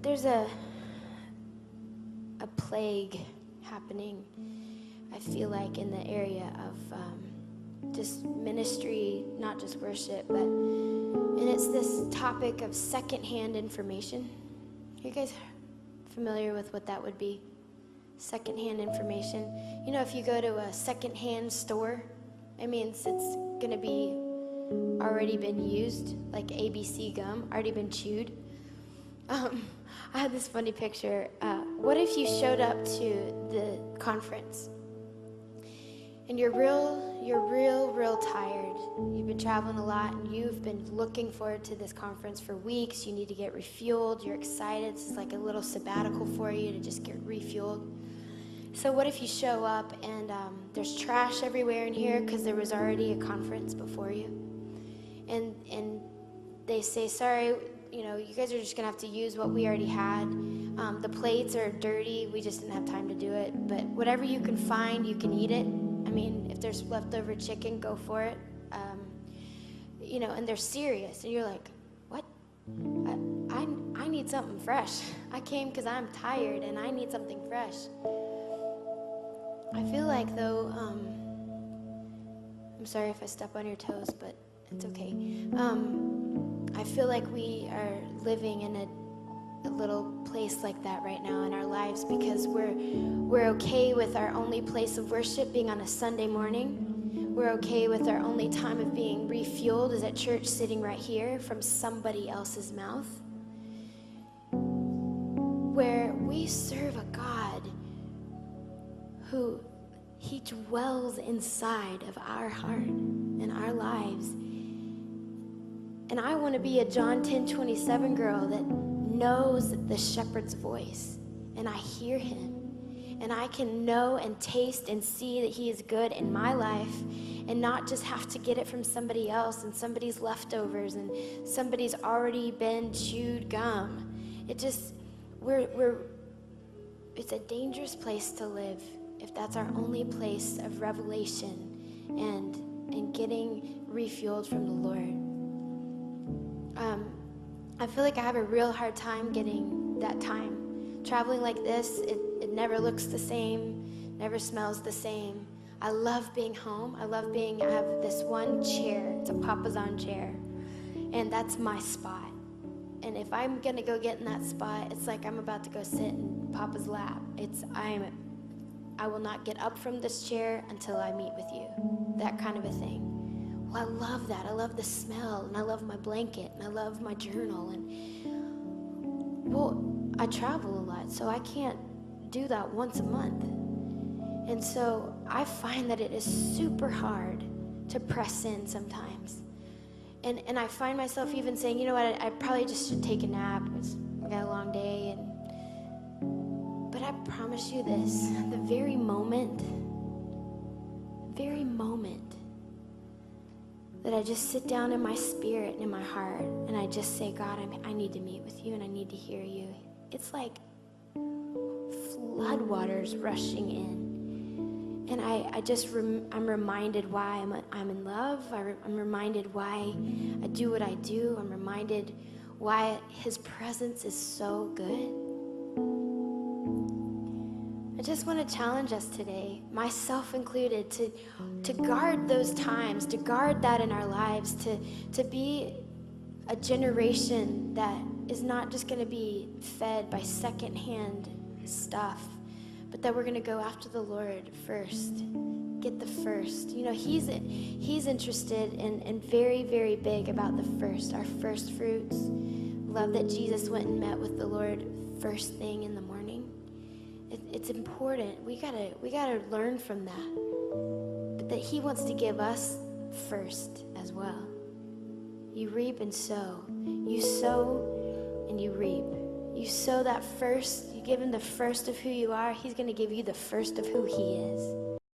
there's a plague happening, I feel like, in the area of just ministry, not just worship, and it's this topic of secondhand information. Are you guys familiar with what that would be? Secondhand information. You know, if you go to a secondhand store, it means it's going to be already been used, like ABC gum, already been chewed. I had this funny picture. What if you showed up to the conference and you're real tired. You've been traveling a lot and you've been looking forward to this conference for weeks. You need to get refueled. You're excited. It's like a little sabbatical for you to just get refueled. So what if you show up and there's trash everywhere in here because there was already a conference before you, and they say, sorry, you know, you guys are just gonna have to use what we already had. The plates are dirty. We just didn't have time to do it. But whatever you can find, you can eat it. I mean, if there's leftover chicken, go for it. You know, and they're serious, and you're like, what? I need something fresh. I came because I'm tired and I need something fresh. I feel like, though, I'm sorry if I step on your toes, but it's okay. I feel like we are living in a little place like that right now in our lives, because we're okay with our only place of worship being on a Sunday morning. We're okay with our only time of being refueled is at church, sitting right here from somebody else's mouth. Where we serve a God who he dwells inside of our heart and our lives. And I want to be a John 10:27 girl that knows the shepherd's voice, and I hear him, and I can know and taste and see that he is good in my life, and not just have to get it from somebody else and somebody's leftovers and somebody's already been chewed gum. It just, it's a dangerous place to live if that's our only place of revelation and getting refueled from the Lord. I feel like I have a real hard time getting that time. Traveling like this, it never looks the same, never smells the same. I love being home. I have this one chair. It's a Papazon chair. And that's my spot. And if I'm gonna go get in that spot, it's like I'm about to go sit in Papa's lap. I will not get up from this chair until I meet with you. That kind of a thing. Well, I love that. I love the smell, and I love my blanket, and I love my journal. And well, I travel a lot, so I can't do that once a month. And so I find that it is super hard to press in sometimes. And I find myself even saying, you know what, I probably just should take a nap. I got a long day. But I promise you this, the very moment that I just sit down in my spirit and in my heart and I just say, God, I need to meet with you and I need to hear you. It's like floodwaters rushing in. And I'm reminded why I'm in love. I'm reminded why I do what I do. I'm reminded why his presence is so good. I just want to challenge us today, myself included, to guard those times, to guard that in our lives, to be a generation that is not just going to be fed by secondhand stuff, but that we're going to go after the Lord first. Get the first. You know, he's interested and very, very big about the first, our first fruits. Love that Jesus went and met with the Lord first thing in the morning. It's important. We gotta learn from that. But that he wants to give us first as well. You reap and sow. You sow and you reap. You sow that first. You give him the first of who you are. He's going to give you the first of who he is.